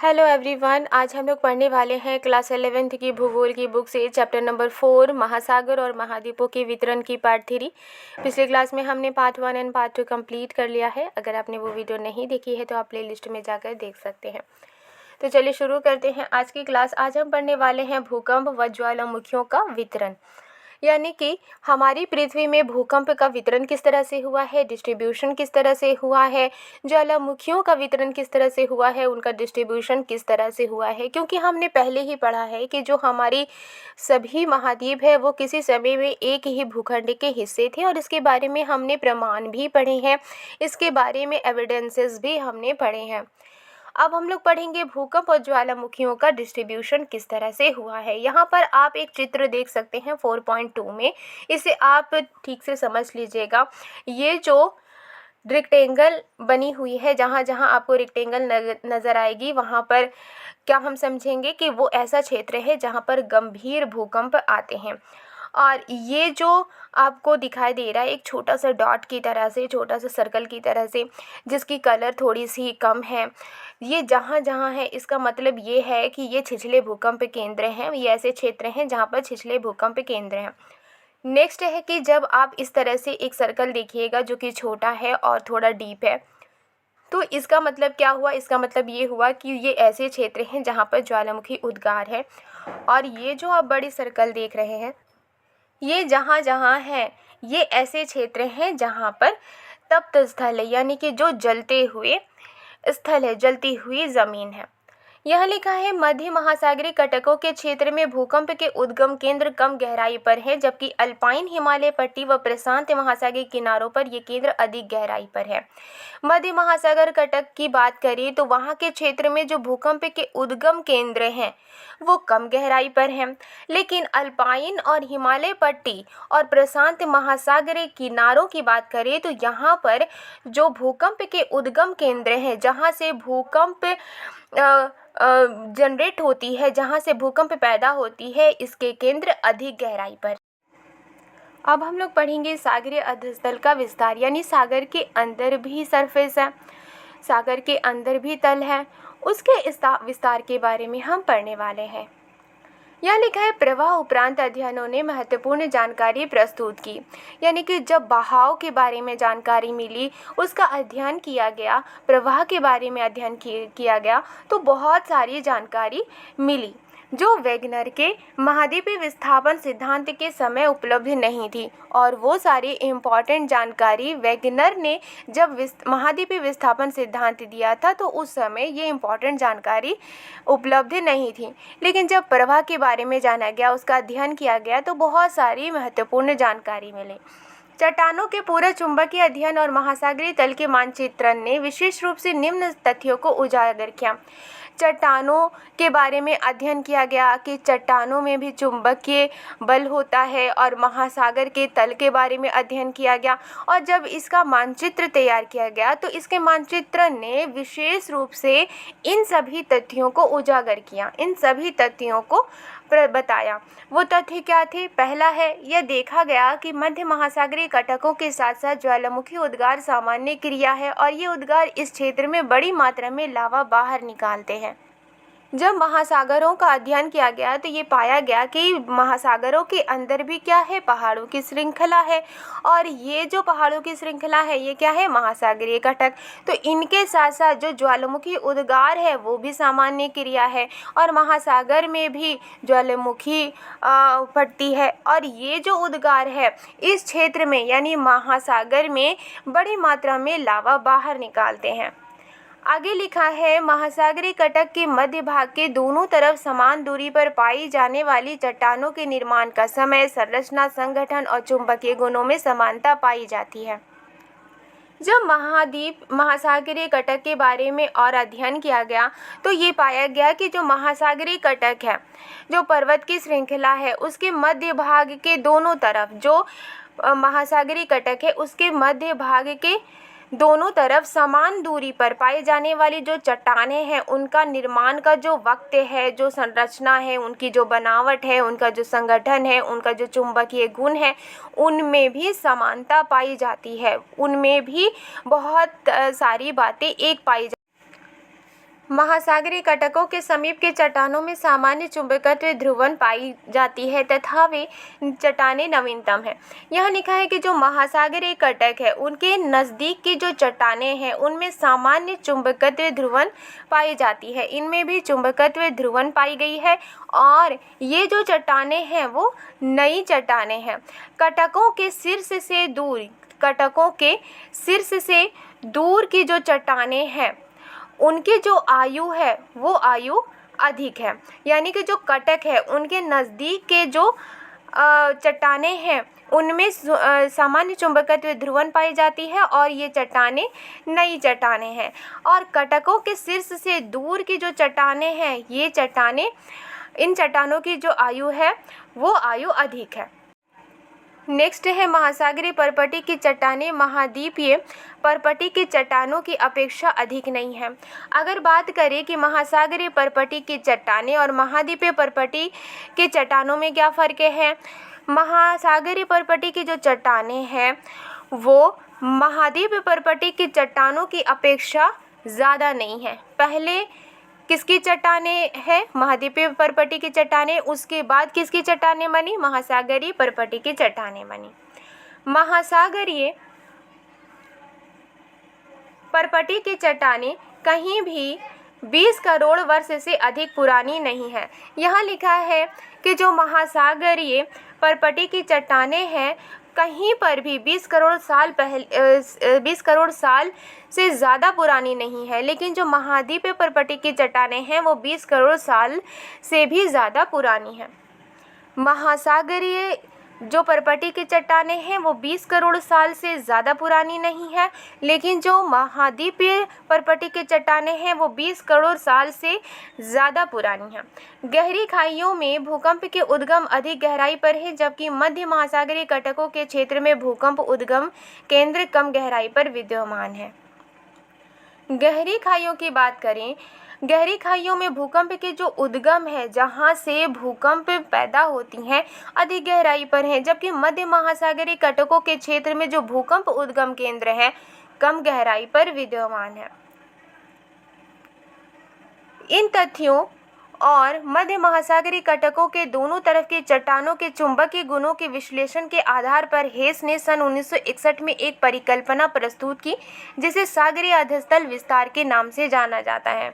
Hello everyone. आज हम लोग पढ़ने वाले हैं क्लास 11th की भूगोल की बुक से चैप्टर नंबर 4 महासागर और महाद्वीपों के वितरण की पार्ट 3। पिछले क्लास में हमने पार्ट 1 एंड पार्ट 2 कंप्लीट कर लिया है। अगर आपने वो वीडियो नहीं देखी है तो आप प्ले लिस्ट में जाकर देख सकते हैं। तो चलिए शुरू करते हैं आज की क्लास। आज हम पढ़ने वाले हैं भूकंप व ज्वालामुखियों का वितरण, यानी कि हमारी पृथ्वी में भूकंप का वितरण किस तरह से हुआ है, डिस्ट्रीब्यूशन किस तरह से हुआ है, ज्वालामुखियों का वितरण किस तरह से हुआ है, उनका डिस्ट्रीब्यूशन किस तरह से हुआ है। क्योंकि हमने पहले ही पढ़ा है कि जो हमारी सभी महाद्वीप है वो किसी समय में एक ही भूखंड के हिस्से थे और इसके बारे में हमने प्रमाण भी पढ़े हैं, इसके बारे में एविडेंसेस भी हमने पढ़े हैं। अब हम लोग पढ़ेंगे भूकंप और ज्वालामुखियों का डिस्ट्रीब्यूशन किस तरह से हुआ है। यहाँ पर आप एक चित्र देख सकते हैं 4.2 में, इसे आप ठीक से समझ लीजिएगा। ये जो रेक्टेंगल बनी हुई है, जहाँ जहाँ आपको रेक्टेंगल नज़र आएगी वहाँ पर क्या हम समझेंगे कि वो ऐसा क्षेत्र है जहाँ पर गंभीर भूकंप आते हैं। और ये जो आपको दिखाई दे रहा है एक छोटा सा डॉट की तरह से, छोटा सा सर्कल की तरह से, जिसकी कलर थोड़ी सी कम है, ये जहाँ जहाँ है इसका मतलब ये है कि ये छिछले भूकंप केंद्र हैं। ये ऐसे क्षेत्र हैं जहाँ पर छिछले भूकंप केंद्र हैं। नेक्स्ट है कि जब आप इस तरह से एक सर्कल देखिएगा जो कि छोटा है और थोड़ा डीप है, तो इसका मतलब क्या हुआ? इसका मतलब ये हुआ कि ये ऐसे क्षेत्र हैं जहाँ पर ज्वालामुखी उद्गार है। और ये जो आप बड़ी सर्कल देख रहे हैं, ये जहाँ जहाँ है ये ऐसे क्षेत्र हैं जहाँ पर तप्त स्थल है, यानी कि जो जलते हुए स्थल है, जलती हुई ज़मीन है। यह लिखा है मध्य महासागरीय कटकों के क्षेत्र में भूकंप के उद्गम केंद्र कम गहराई पर है, जबकि अल्पाइन हिमालय पट्टी व प्रशांत महासागरीय किनारों पर ये केंद्र अधिक गहराई पर है। मध्य महासागर कटक की बात करें तो वहाँ के क्षेत्र में जो भूकंप के उद्गम केंद्र हैं वो कम गहराई पर हैं, लेकिन अल्पाइन और हिमालय पट्टी और प्रशांत महासागरीय किनारों की बात करें तो यहाँ पर जो भूकंप के उद्गम केंद्र हैं, जहाँ से भूकंप जनरेट होती है, जहाँ से भूकंप पैदा होती है, इसके केंद्र अधिक गहराई पर। अब हम लोग पढ़ेंगे सागरीय अधस्थल का विस्तार, यानी सागर के अंदर भी सरफेस है, सागर के अंदर भी तल है, उसके विस्तार के बारे में हम पढ़ने वाले हैं। यह लिखा है प्रवाह उपरांत अध्ययनों ने महत्वपूर्ण जानकारी प्रस्तुत की, यानी कि जब बहाव के बारे में जानकारी मिली उसका अध्ययन किया गया, प्रवाह के बारे में अध्ययन किया गया तो बहुत सारी जानकारी मिली जो वेगनर के महाद्वीपीय विस्थापन सिद्धांत के समय उपलब्ध नहीं थी। और वो सारी इम्पॉर्टेंट जानकारी वेगनर ने जब महाद्वीपीय विस्थापन सिद्धांत दिया था तो उस समय ये इम्पॉर्टेंट जानकारी उपलब्ध नहीं थी, लेकिन जब प्रवाह के बारे में जाना गया, उसका अध्ययन किया गया तो बहुत सारी महत्वपूर्ण जानकारी मिली। चट्टानों के पूरक चुंबकीय अध्ययन और महासागरीय तल के मानचित्रण ने विशेष रूप से निम्न तथ्यों को उजागर किया। चट्टानों के बारे में अध्ययन किया गया कि चट्टानों में भी चुंबकीय बल होता है, और महासागर के तल के बारे में अध्ययन किया गया। और जब इसका मानचित्र तैयार किया गया तो इसके मानचित्र ने विशेष रूप से इन सभी तथ्यों को उजागर किया, इन सभी तथ्यों को बताया। वो तथ्य क्या थे? पहला है, यह देखा गया कि मध्य महासागरीय कटकों के साथ साथ ज्वालामुखी उद्गार सामान्य क्रिया है और ये उद्गार इस क्षेत्र में बड़ी मात्रा में लावा बाहर निकालते हैं। जब महासागरों का अध्ययन किया गया तो ये पाया गया कि महासागरों के अंदर भी क्या है? पहाड़ों की श्रृंखला है, और ये जो पहाड़ों की श्रृंखला है ये क्या है? महासागरीय कटक। तो इनके साथ साथ जो ज्वालामुखी उद्गार है वो भी सामान्य क्रिया है, और महासागर में भी ज्वालामुखी पट्टी है, और ये जो उद्गार है इस क्षेत्र में यानी महासागर में बड़ी मात्रा में लावा बाहर निकालते हैं। आगे लिखा है महासागरीय कटक के मध्य भाग के दोनों तरफ समान दूरी पर पाई जाने वाली चट्टानों के निर्माण का समय, संरचना, संगठन और चुंबकीय गुणों में समानता पाई जाती है। जब महासागरीय कटक के बारे में और अध्ययन किया गया तो ये पाया गया कि जो महासागरीय कटक है, जो पर्वत की श्रृंखला है, उसके मध्य भाग के दोनों तरफ, जो महासागरीय कटक है उसके मध्य भाग के दोनों तरफ समान दूरी पर पाई जाने वाली जो चट्टानें हैं उनका निर्माण का जो वक्त है, जो संरचना है, उनकी जो बनावट है, उनका जो संगठन है, उनका जो चुंबकीय गुण है, उनमें भी समानता पाई जाती है, उनमें भी बहुत सारी बातें एक पाई महासागरीय कटकों के समीप के चट्टानों में सामान्य चुंबकत्व ध्रुवन पाई जाती है तथा वे चट्टानें नवीनतम हैं। यहाँ लिखा है कि जो महासागरीय कटक है उनके नज़दीक की जो चट्टानें हैं उनमें सामान्य चुंबकत्व ध्रुवन पाई जाती है। इनमें भी चुंबकत्व ध्रुवन पाई गई है और ये जो चट्टानें हैं वो नई चट्टानें हैं। कटकों के शीर्ष से दूर की जो चट्टानें हैं उनकी जो आयु है वो आयु अधिक है। यानी कि जो कटक है उनके नज़दीक के जो चट्टानें हैं उनमें सामान्य चुंबकत्व ध्रुवन पाई जाती है और ये चट्टानें नई चट्टानें हैं। और कटकों के शीर्ष से दूर की जो चट्टानें हैं ये चट्टानें, इन चट्टानों की जो आयु है वो आयु अधिक है। नेक्स्ट है महासागरीय परपटी की चट्टानें महाद्वीपीय परपटी की चट्टानों की अपेक्षा अधिक नहीं है। अगर बात करें कि महासागरीय परपटी की चट्टानें और महाद्वीपीय परपटी की चट्टानों में क्या फ़र्क है, महासागरीय परपटी की जो चट्टानें हैं वो महाद्वीपीय परपटी की चट्टानों की अपेक्षा ज़्यादा नहीं है। पहले किसकी चट्टानें हैं, महाद्वीपीय परपटी की चट्टानें, उसके बाद किसकी चट्टानें बनी, महासागरीय परपटी की चट्टानें बनी। महासागरीय परपटी की चट्टानें कहीं भी 20 करोड़ वर्ष से अधिक पुरानी नहीं है। यहाँ लिखा है कि जो महासागरीय परपटी की चट्टानें हैं कहीं पर भी 20 करोड़ साल से ज़्यादा पुरानी नहीं है, लेकिन जो महाद्वीपीय परपटी की चट्टानें हैं वो 20 करोड़ साल से भी ज़्यादा पुरानी हैं। महासागरीय जो परपटी की चट्टानें हैं वो 20 करोड़ साल से ज़्यादा पुरानी नहीं है, लेकिन जो महाद्वीपीय परपटी की चट्टानें हैं वो 20 करोड़ साल से ज़्यादा पुरानी हैं। गहरी खाइयों में भूकंप के उद्गम अधिक गहराई पर है, जबकि मध्य महासागरीय कटकों के क्षेत्र में भूकंप उद्गम केंद्र कम गहराई पर विद्यमान है। गहरी खाइयों की बात करें, गहरी खाइयों में भूकंप के जो उद्गम है जहाँ से भूकंप पैदा होती हैं अधिक गहराई पर हैं, जबकि मध्य महासागरीय कटकों के क्षेत्र में जो भूकंप उद्गम केंद्र है कम गहराई पर विद्यमान है। इन तथ्यों और मध्य महासागरीय कटकों के दोनों तरफ के चट्टानों के चुंबकीय गुणों के विश्लेषण के आधार पर हेस ने सन 1961 में एक परिकल्पना प्रस्तुत की जिसे सागरीय अधस्थल विस्तार के नाम से जाना जाता है।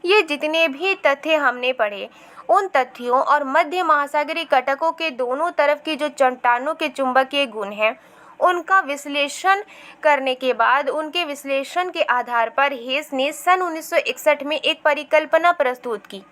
ये जितने भी तथ्य हमने पढ़े उन तथ्यों और मध्य महासागरीय कटकों के दोनों तरफ की जो चट्टानों के चुंबकीय गुण हैं उनका विश्लेषण करने के बाद उनके विश्लेषण के आधार पर हेस ने सन 1961 में एक परिकल्पना प्रस्तुत की।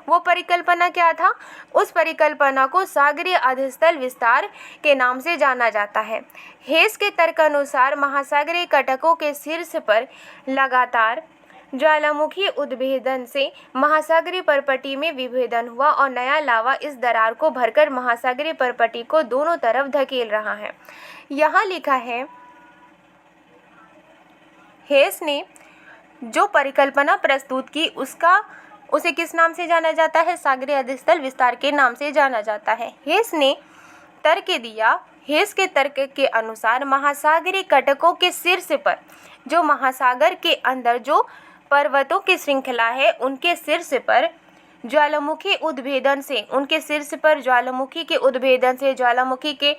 वो परिकल्पना क्या था? उस परिकल्पना को सागरीय अधस्थल विस्तार के नाम से जाना जाता है। हेस के तर्क अनुसार महासागरीय कटकों के शीर्ष पर लगातार ज्वालामुखी उद्भेदन से महासागरीय परपटी में विभेदन हुआ और नया लावा इस दरार को भरकर महासागरीय परपटी को दोनों तरफ धकेल रहा है। यहाँ लिखा है हेस ने जो परिकल्पना प्रस्तुत की उसे किस नाम से जाना जाता है? सागरीय अधस्थल विस्तार के नाम से जाना जाता है। हेस ने तर्क दिया। हेस के तर्क के अनुसार महासागरीय कटकों के शीर्ष पर जो महासागर के अंदर जो पर्वतों की श्रृंखला है उनके शीर्ष पर ज्वालामुखी उद्भेदन से ज्वालामुखी के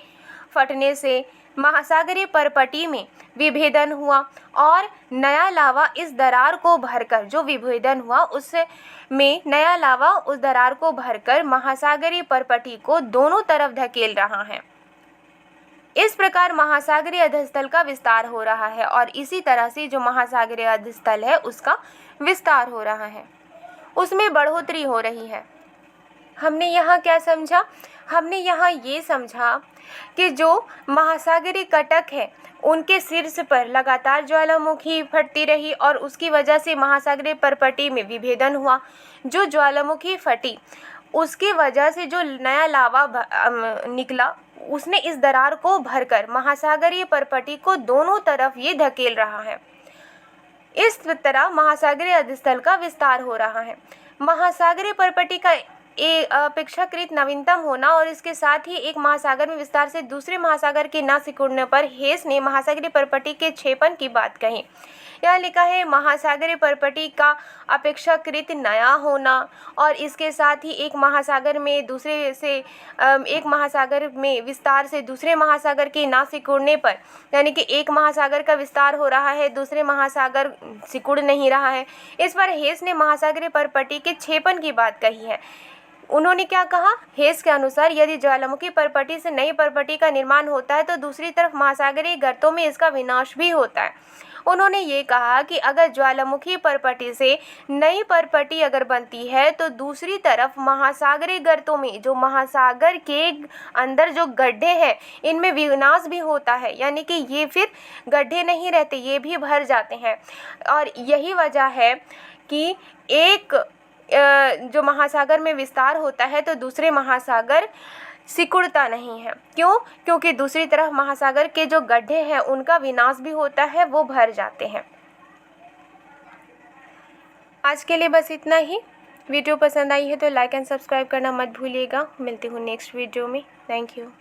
फटने से महासागरीय परपटी में विभेदन हुआ और नया लावा इस दरार को भरकर जो विभेदन हुआ उसमें नया लावा उस दरार को भरकर महासागरीय परपटी को दोनों तरफ धकेल रहा है। इस प्रकार महासागरीय अधस्थल का विस्तार हो रहा है और इसी तरह से जो महासागरीय अधस्थल है उसका विस्तार हो रहा है, उसमें बढ़ोतरी हो रही है। हमने यहाँ क्या समझा? हमने यहाँ ये समझा कि जो महासागरीय कटक है उनके शीर्ष पर लगातार ज्वालामुखी फटती रही और उसकी वजह से महासागरीय परपटी में विभेदन हुआ। जो ज्वालामुखी फटी उसकी वजह से जो नया लावा निकला उसने इस दरार को भरकर महासागरीय परपटी को दोनों तरफ ये धकेल रहा है। इस तरह महासागरीय अधस्थल का विस्तार हो रहा है। महासागरीय परपटी का अपेक्षाकृत नवीनतम होना और इसके साथ ही एक महासागर में विस्तार से दूसरे महासागर के ना सिकुड़ने पर हेस ने महासागरीय परपटी के क्षेपण की बात कही। यह लिखा है महासागरीय परपटी का अपेक्षाकृत नया होना और इसके साथ ही एक महासागर में विस्तार से दूसरे महासागर के ना सिकुड़ने पर, यानी कि एक महासागर का विस्तार हो रहा है, दूसरे महासागर सिकुड़ नहीं रहा है। इस पर हेस ने महासागरीय परपटी के क्षेपण की बात कही है। उन्होंने क्या कहा? हेस के अनुसार यदि ज्वालामुखी परपटी से नई परपटी का निर्माण होता है तो दूसरी तरफ महासागरीय गर्तों में इसका विनाश भी होता है। उन्होंने ये कहा कि अगर ज्वालामुखी परपटी से नई परपटी अगर बनती है तो दूसरी तरफ महासागरीय गर्तों में, जो महासागर के अंदर जो गड्ढे हैं, इनमें विनाश भी होता है, यानी कि ये फिर गड्ढे नहीं रहते, ये भी भर जाते हैं। और यही वजह है कि एक जो महासागर में विस्तार होता है तो दूसरे महासागर सिकुड़ता नहीं है। क्यों? क्योंकि दूसरी तरफ महासागर के जो गड्ढे हैं उनका विनाश भी होता है, वो भर जाते हैं। आज के लिए बस इतना ही। वीडियो पसंद आई है तो लाइक एंड सब्सक्राइब करना मत भूलिएगा। मिलती हूँ नेक्स्ट वीडियो में। Thank you.